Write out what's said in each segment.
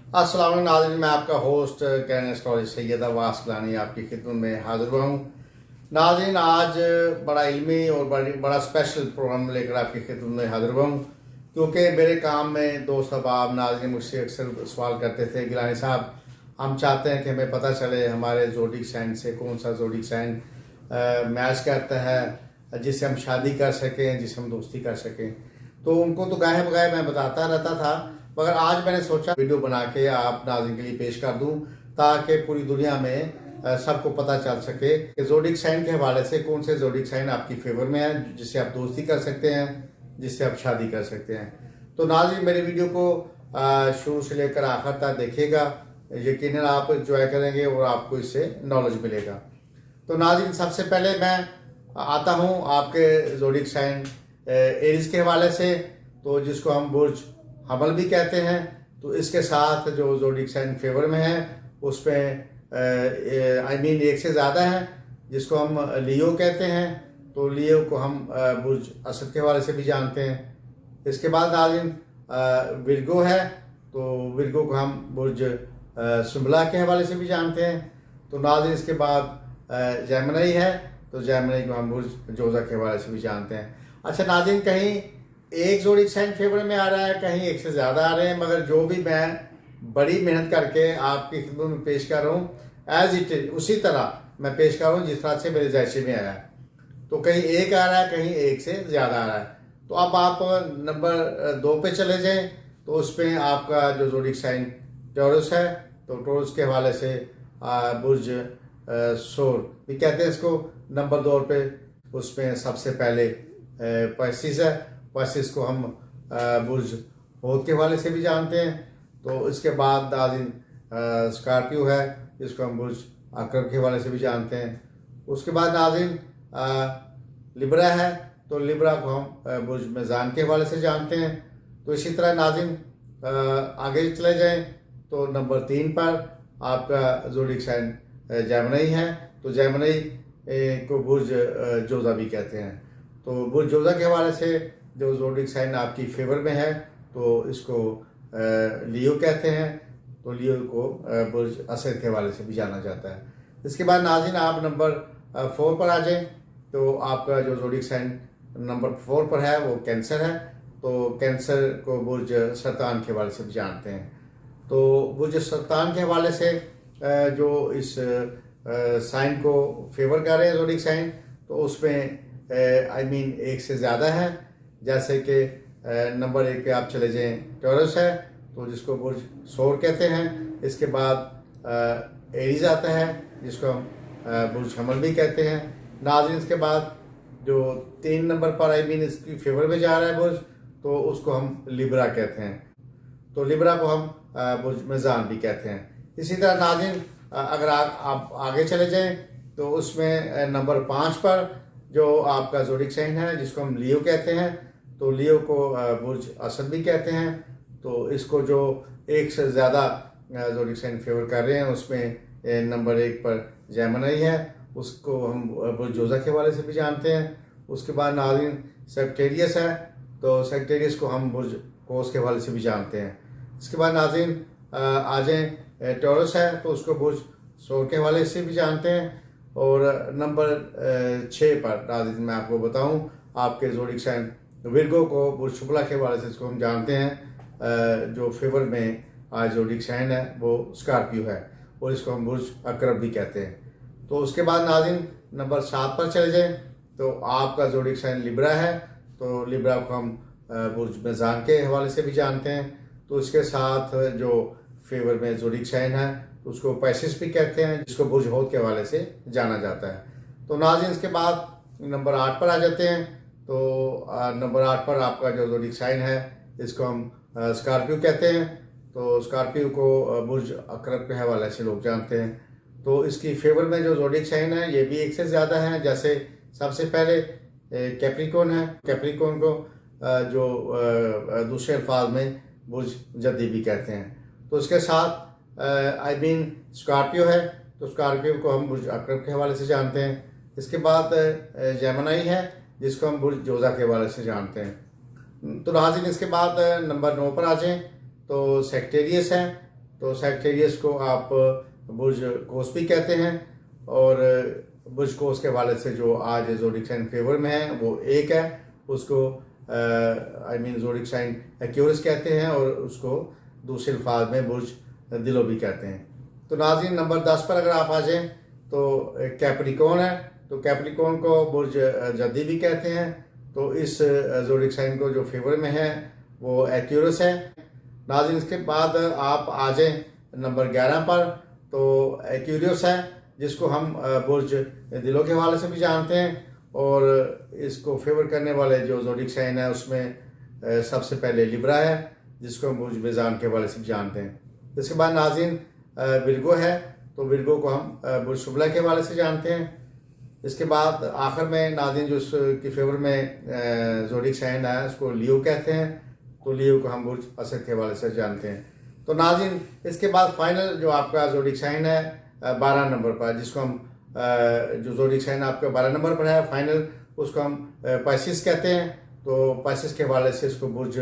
अस्सलाम वालेकुम नाज़रीन, मैं आपका होस्ट कैन एस्ट्रोलॉजी सैयद अब्बास गिलानी आपकी खिदमत में हाजिर हुआ हूँ। नाज़रीन, आज बड़ा इल्मी और बड़ा स्पेशल प्रोग्राम लेकर आपकी खिदमत में हाजिर हुआ हूँ, क्योंकि मेरे काम में दोस्त अहबाब नाज़रीन मुझसे अक्सर सवाल करते थे, गिलानी साहब हम चाहते हैं कि हमें पता चले हमारे ज़ोडिक साइन से कौन सा ज़ोडिक साइन मैच करता है जिससे हम शादी कर सकें, जिससे हम दोस्ती कर सकें। तो उनको तो गाहे बगाहे मैं बताता रहता था, मगर आज मैंने सोचा वीडियो बना के आप नाज़रीन के लिए पेश कर दूं, ताकि पूरी दुनिया में सबको पता चल सके कि ज़ोडिक साइन के हवाले से कौन से ज़ोडिक साइन आपकी फेवर में है, जिससे आप दोस्ती कर सकते हैं, जिससे आप शादी कर सकते हैं। तो नाज़रीन, मेरे वीडियो को शुरू से लेकर आखिर तक देखिएगा, यकीनन आप एंजॉय करेंगे और आपको इससे नॉलेज मिलेगा। तो नाज़रीन, सबसे पहले मैं आता हूँ आपके ज़ोडिक साइन एरीज के हवाले से, तो जिसको हम बुर्ज हमल भी कहते हैं। तो इसके साथ जो ज़ोडिक साइन फेवर में है उसमें एक से ज़्यादा है, जिसको हम लियो कहते हैं। तो लियो को हम बुर्ज असद के हवाले से भी जानते हैं। इसके बाद नाज़रीन विर्गो है, तो विर्गो को हम बुर्ज सुंबला के हवाले से भी जानते हैं। तो नाज़रीन इसके बाद जेमिनी है, तो जेमिनी को हम बुर्ज जोजा के हवाले से भी जानते हैं। अच्छा नाज़रीन, कहीं एक ज़ोडिक साइन फेवर में आ रहा है, कहीं एक से ज़्यादा आ रहे हैं, मगर जो भी मैं बड़ी मेहनत करके आपकी खिदमत में पेश कर रहा हूँ एज इट इज उसी तरह मैं पेश कर रहा हूँ जिस तरह से मेरे ज़ायशे में आया है। तो कहीं एक आ रहा है, कहीं एक से ज़्यादा आ रहा है। तो अब आप नंबर 2 पे चले जाएं, तो उसमें आपका जो ज़ोडिक साइन टॉरस है, तो टॉरस के हवाले से बुर्ज सोर भी कहते हैं इसको। नंबर 2 पे उसमें सबसे पहले पाइसिस है। पाइसिस को हम बुर्ज होद के हवाले से भी जानते हैं। तो इसके बाद नाज़रीन स्कॉर्पियो है, जिसको हम बुर्ज अकरब के हवाले से भी जानते हैं। उसके बाद नाज़रीन लिब्रा है, तो लिब्रा को हम बुर्ज मेज़ान के हवाले से जानते हैं। तो इसी तरह नाज़रीन आगे चले जाएं, तो नंबर 3 पर आपका ज़ोडिक साइन जेमिनी है। तो जेमिनी को बुर्ज जोजा भी कहते हैं। तो बुर्ज जोजा के हवाले से जो ज़ोडिक साइन आपकी फेवर में है, तो इसको लियो कहते हैं। तो लियो को बुर्ज असद के हवाले से भी जाना जाता है। इसके बाद नाज़रीन आप नंबर 4 पर आ जाएं, तो आपका जो ज़ोडिक साइन नंबर 4 पर है वो कैंसर है। तो कैंसर को बुर्ज सरतान के हवाले से भी जानते हैं। तो बुर्ज सरतान के हवाले से जो इस साइन को फेवर कर रहे हैं ज़ोडिक साइन, तो उसमें एक से ज़्यादा है। जैसे कि नंबर 1 पे आप चले जाएं, टॉरस है, तो जिसको बुर्ज सोर कहते हैं। इसके बाद एरीज आता है, जिसको हम बुर्ज हमल भी कहते हैं। नाज़रीन इसके बाद जो 3 नंबर पर इसकी फेवर में जा रहा है बुर्ज, तो उसको हम लिब्रा कहते हैं। तो लिब्रा को हम बुर्ज मेज़ान भी कहते हैं। इसी तरह नाज़रीन अगर आप आगे चले जाएं, तो उसमें नंबर 5 पर जो आपका ज़ोडिक साइन है, जिसको हम लियो कहते हैं। तो लियो को बुर्ज असद भी कहते हैं। तो इसको जो एक से ज़्यादा ज़ोडिक साइन फेवर कर रहे हैं, उसमें नंबर 1 पर जेमिनी है, उसको हम बुर्ज जोजा के हवाले से भी जानते हैं। उसके बाद नाज़रीन सेक्टेरियस है, तो सेक्टेरियस को हम बुर्ज कोस के हवाले से भी जानते हैं। इसके बाद नाज़रीन आ जाएं, टॉरस है, तो उसको बुर्ज सोर के हवाले से भी जानते हैं। और नंबर 6 पर नाज़रीन मैं आपको बताऊं, आपके ज़ोडिक साइन विर्गो को बुर्ज शुक्ला के हवाले से इसको हम जानते हैं। जो फेवर में आज ज़ोडिक साइन है वो स्कॉर्पियो है, और इसको हम बुर्ज अकरब भी कहते हैं। तो उसके बाद नाज़रीन नंबर 7 पर चले जाएं, तो आपका ज़ोडिक साइन लिब्रा है। तो लिब्रा को हम बुर्ज मेज़ान के हवाले से भी जानते हैं। तो इसके साथ जो फेवर में ज़ोडिक साइन है, तो उसको पाइसिस भी कहते हैं, जिसको बुर्ज होद के हवाले से जाना जाता है। तो नाज़रीन इसके बाद नंबर 8 पर आ जाते हैं। तो नंबर 8 पर आपका जो ज़ोडिक साइन है, इसको हम स्कॉर्पियो कहते हैं। तो स्कॉर्पियो को बुर्ज अकरब के हवाले से लोग जानते हैं। तो इसकी फेवर में जो ज़ोडिक साइन है, ये भी एक से ज़्यादा है। जैसे सबसे पहले कैप्रिकॉर्न है, कैप्रिकॉर्न को जो दूसरे अल्फाज में बुर्ज जद्दी भी कहते हैं। तो इसके साथ स्कॉर्पियो है, तो स्कॉर्पियो को हम बुर्ज अकरब के हवाले से जानते हैं। इसके बाद जेमिनी है, जिसको हम बुर्ज जोजा के हवाले से जानते हैं। तो नाज़रीन इसके बाद नंबर 9 पर आ जाएं, तो सेक्टेरियस है। तो सैजिटेरियस को आप बुर्ज कोस भी कहते हैं, और बुर्ज कोस के हवाले से जो आज ज़ोडिक साइन फेवर में है वो एक है, उसको ज़ोडिक साइन एक्यूरस कहते हैं, और उसको दूसरे अल्फाज में बुर्ज दिलो भी कहते हैं। तो नाज़रीन, नंबर 10 पर अगर आप आ जाएं तो कैप्रिकॉर्न है, तो कैप्रिकॉर्न को बुर्ज जद्दी भी कहते हैं। तो इस ज़ोडिक साइन को जो फेवर में है वो एक्यूरस है। नाज़रीन, इसके बाद आप आ जाएं नंबर 11 पर, तो एक्यूरियस है, जिसको हम बुर्ज दिलो के हवाले से भी जानते हैं, और इसको फेवर करने वाले जो ज़ोडिक साइन है उसमें सबसे पहले लिब्रा है, जिसको हम बुर्ज मिज़ान के हवाले से भी जानते हैं। इसके बाद नाज़रीन विर्गो है, तो विर्गो को हम बुर्ज शुबला के हवाले से जानते हैं। इसके बाद आखिर में नाज़रीन जो इसकी फेवर में ज़ोडिक साइन है उसको लियो कहते हैं, तो लियो को हम बुर्ज असद के हवाले से जानते हैं। तो नाज़रीन, इसके बाद फाइनल जो आपका ज़ोडिक साइन है 12 नंबर पर, जिसको हम जो ज़ोडिक साइन आपका 12 नंबर पर है फाइनल, उसको हम पाइसिस कहते हैं। तो पाइसिस के हवाले से इसको बुर्ज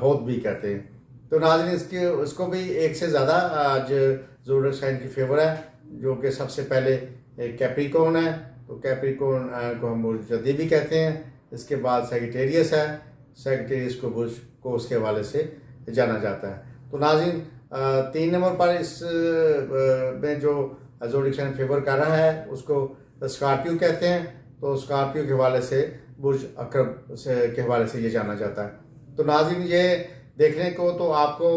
होद भी कहते हैं। तो नाज़रीन, इसको भी एक से ज़्यादा आज ज़ोडिक साइन की फेवर है, जो कि सबसे पहले कैप्रिकॉर्न है, तो कैप्रिकॉर्न को हम बुर्ज जद्दी भी कहते हैं। इसके बाद सैजिटेरियस है, सैजिटेरियस को बुर्ज कोस के हवाले से जाना जाता है। तो नाज़रीन 3 नंबर पर इस में जो ज़ोडिक साइन फेवर कर रहा है उसको स्कॉर्पियो कहते हैं, तो स्कॉर्पियो के हवाले से बुर्ज अकरब के हवाले से ये जाना जाता है। तो नाज़रीन, ये देखने को तो आपको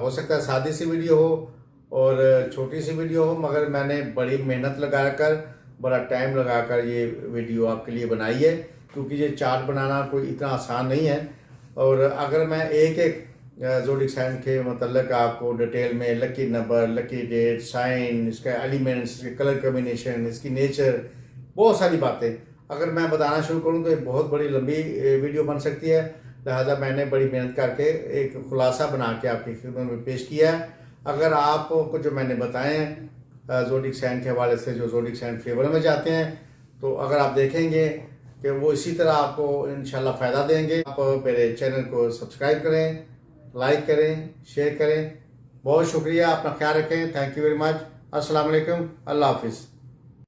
हो सकता है सादी सी वीडियो हो और छोटी सी वीडियो हो, मगर मैंने बड़ी मेहनत लगाकर, बड़ा टाइम लगाकर ये वीडियो आपके लिए बनाई है, क्योंकि ये चार्ट बनाना कोई इतना आसान नहीं है। और अगर मैं एक एक ज़ोडिक साइन के मतलब आपको डिटेल में lucky number, lucky date, sign, इसका एलिमेंट्स, इसके कलर कॉम्बिनेशन, इसकी नेचर, बहुत सारी बातें अगर मैं बताना शुरू करूं तो एक बहुत बड़ी लंबी वीडियो बन सकती है। लिहाजा मैंने बड़ी मेहनत करके एक खुलासा बना के आपकी खिदमत में पेश किया है। अगर आपको जो मैंने बताए हैं ज़ोडिक साइन के हवाले से, जो ज़ोडिक साइन फेवर में जाते हैं, तो अगर आप देखेंगे कि वो इसी तरह आपको इंशाल्लाह फ़ायदा देंगे। आप मेरे चैनल को सब्सक्राइब करें, लाइक करें, शेयर करें। बहुत शुक्रिया, अपना ख्याल रखें। Thank you very much. अस्सलाम वालेकुम, अल्लाह हाफिज़।